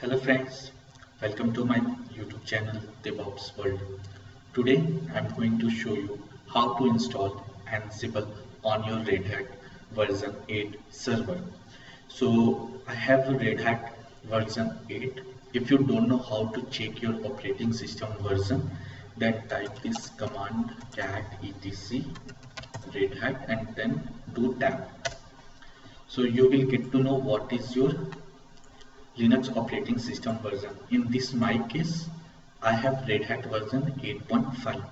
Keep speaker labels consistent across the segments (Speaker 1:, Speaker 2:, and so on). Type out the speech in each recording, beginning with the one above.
Speaker 1: Hello friends, welcome to my YouTube channel DevOps World. Today I'm going to show you how to install Ansible on your Red Hat version 8 server. So I have a Red Hat version 8. If you don't know how to check your operating system version, then type this command cat etc Red Hat and then do tab. So you will get to know what is your Linux operating system version. In this my case, I have Red Hat version 8.5.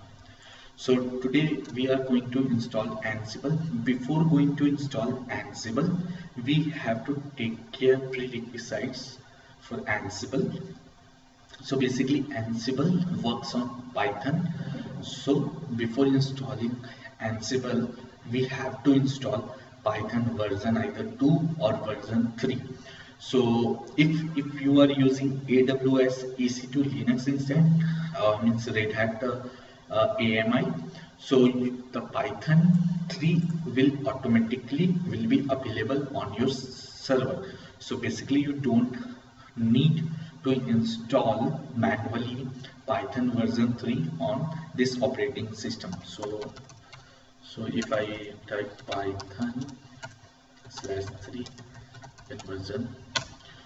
Speaker 1: So today we are going to install Ansible. Before going to install Ansible, we have to take care prerequisites for Ansible. So basically Ansible works on Python. So before installing Ansible, we have to install Python version either 2 or version 3. So if you are using AWS EC2 Linux instead, means Red Hat AMI, so the Python 3 will be available on your server. So basically you don't need to install manually Python version 3 on this operating system. So if I type Python /3 version,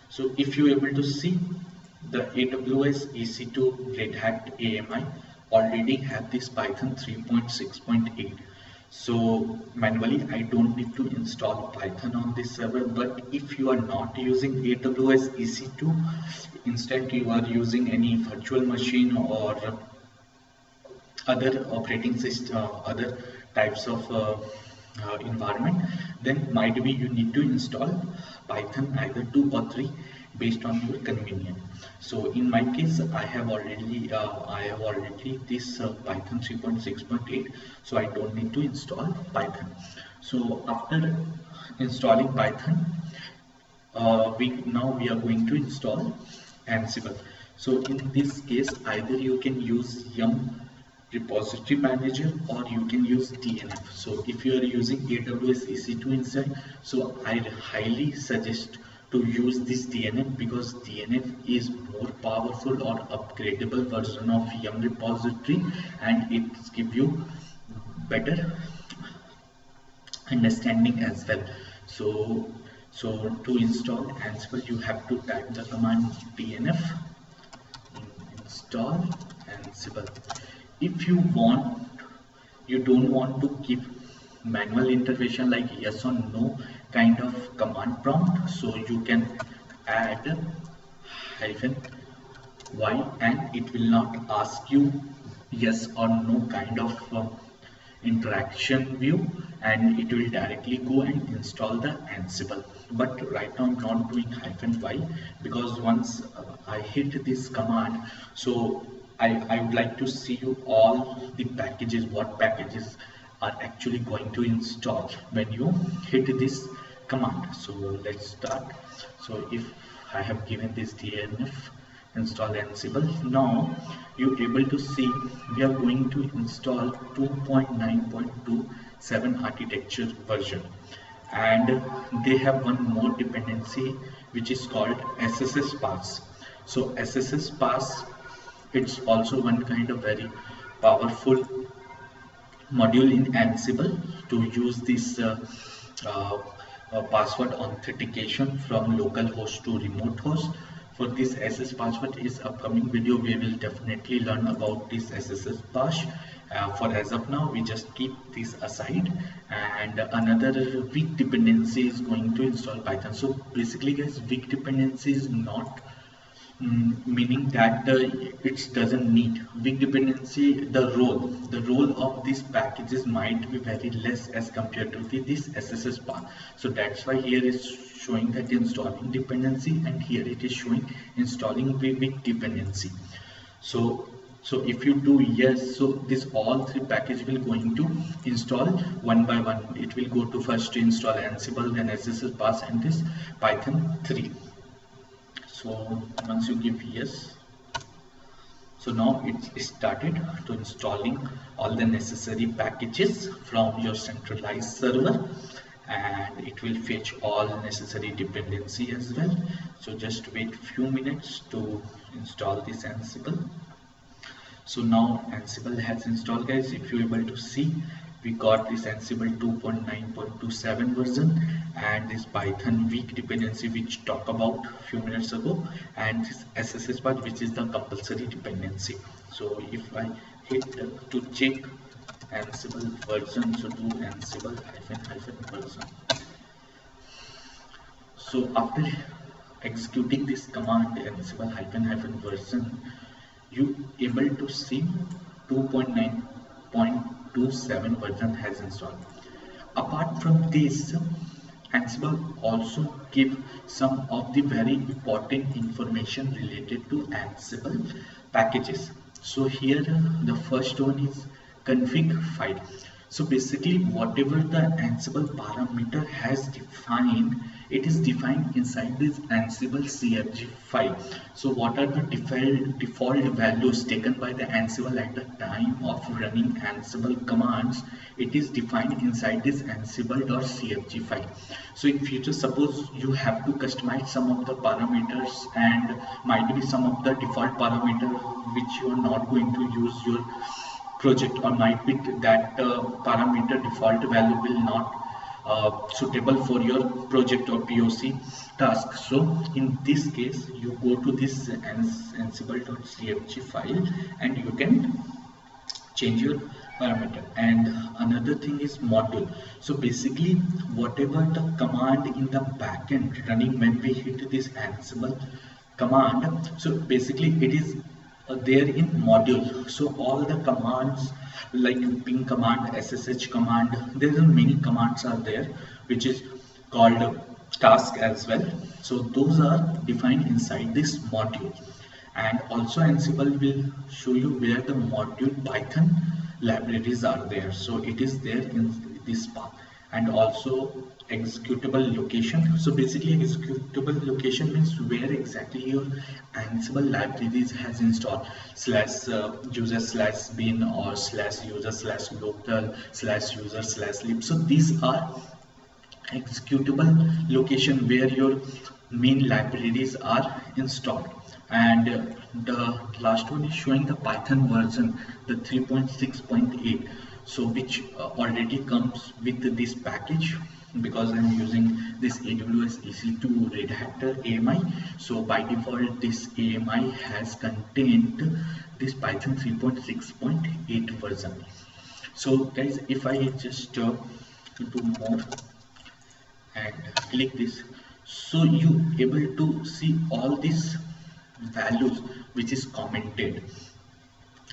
Speaker 1: so if you are able to see, the AWS EC2 Red Hat AMI already have this Python 3.6.8. So manually I don't need to install Python on this server. But if you are not using AWS EC2, instead you are using any virtual machine or other operating system, other types of environment, then might be you need to install Python either 2 or 3 based on your convenience. So in my case, I have already this Python 3.6.8, so I don't need to install Python. So after installing Python, we are going to install Ansible. So in this case, either you can use Yum repository manager or you can use DNF. So if you are using AWS EC2 instead, so I highly suggest to use this DNF, because DNF is more powerful or upgradable version of Yum repository, and it gives you better understanding as well. So to install Ansible, you have to type the command DNF install Ansible. If you don't want to keep manual intervention like yes or no kind of command prompt, so you can add -y and it will not ask you yes or no kind of interaction view, and it will directly go and install the Ansible. But right now I'm not doing -y, because once I hit this command, so I would like to see you all the packages, what packages are actually going to install when you hit this command. So let's start. So if I have given this DNF install Ansible, now you're able to see we are going to install 2.9.27 architecture version, and they have one more dependency which is called SSS pass. So SSS pass, it's also one kind of very powerful module in Ansible to use this password authentication from local host to remote host. For this SS password is upcoming video, we will definitely learn about this SSS pass. For as of now, we just keep this aside. And another weak dependency is going to install Python. So basically guys, weak dependency is not meaning that it doesn't need weak dependency. The role of these packages might be very less as compared to this SSS path. So that's why here is showing that installing dependency, and here it is showing installing weak dependency. So if you do yes, so this all three packages will going to install one by one. It will go to first to install Ansible, then SSS pass, and this Python 3. So once you give yes, so now it started to installing all the necessary packages from your centralized server, and it will fetch all necessary dependency as well. So just wait few minutes to install this Ansible. So now Ansible has installed, guys. If you're able to see, we got this Ansible 2.9.27 version and this Python weak dependency which talked about few minutes ago, and this SSH part which is the compulsory dependency. So if I hit to check Ansible version, so do Ansible -- version. So after executing this command Ansible -- version, you able to see 2.9.27 version has installed. Apart from this, Ansible also give some of the very important information related to Ansible packages. So here the first one is config file. So basically whatever the Ansible parameter has defined, it is defined inside this Ansible CFG file. So what are the default values taken by the Ansible at the time of running Ansible commands, it is defined inside this Ansible.cfg file. So in future, suppose you have to customize some of the parameters and might be some of the default parameter which you are not going to use your project, or might be that parameter default value will not suitable for your project or POC task. So in this case, you go to this Ansible.cfg file and you can change your parameter. And another thing is module. So basically whatever the command in the backend running when we hit this Ansible command, so basically it is there in module. So all the commands like ping command, SSH command, there are many commands are there which is called task as well. So those are defined inside this module. And also Ansible will show you where the module Python libraries are there. So it is there in this path. And also executable location. So basically executable location means where exactly your Ansible libraries has installed, /user/bin or /user/local/user/lib. So these are executable location where your main libraries are installed. And the last one is showing the Python version, the 3.6.8, so which already comes with this package, because I'm using this AWS EC2 Red Hat AMI. So by default this AMI has contained this Python 3.6.8 version. So guys, if I just do more and click this, so you able to see all these values which is commented.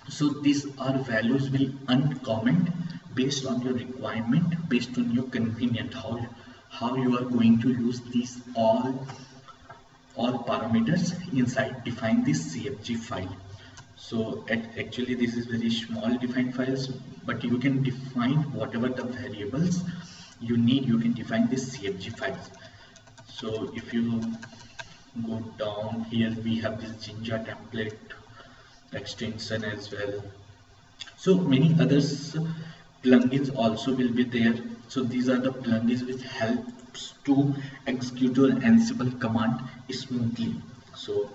Speaker 1: So these are values will uncomment based on your requirement, based on your convenient, how you are going to use these all parameters inside define this CFG file. So actually this is very small defined files, but you can define whatever the variables you need, you can define this CFG files. So if you go down here, we have this Jinja template extension as well. So many others plugins also will be there. So these are the plugins which helps to execute your Ansible command smoothly. So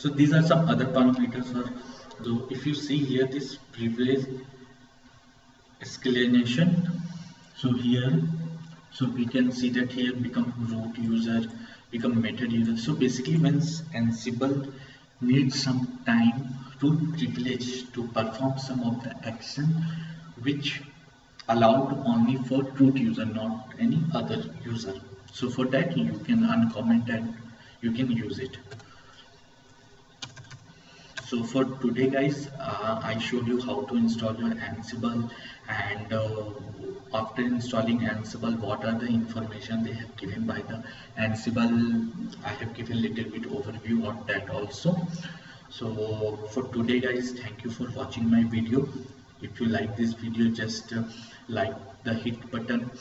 Speaker 1: these are some other parameters. So if you see here this privilege escalation, so here, so we can see that here become root user, become method user. So basically when Ansible needs some time to privilege to perform some of the action which allowed only for root user, not any other user. So for that you can uncomment and you can use it. So for today guys, I showed you how to install your Ansible, and after installing Ansible, what are the information they have given by the Ansible. I have given a little bit overview on that also. So for today guys, thank you for watching my video. If you like this video, just like, the hit button,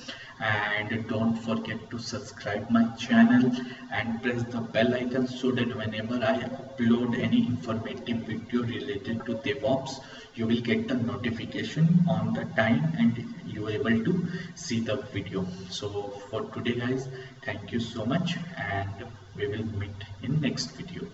Speaker 1: and don't forget to subscribe my channel and press the bell icon so that whenever I upload any informative video related to DevOps, you will get the notification on the time and you are able to see the video. So for today guys, thank you so much, and we will meet in next video.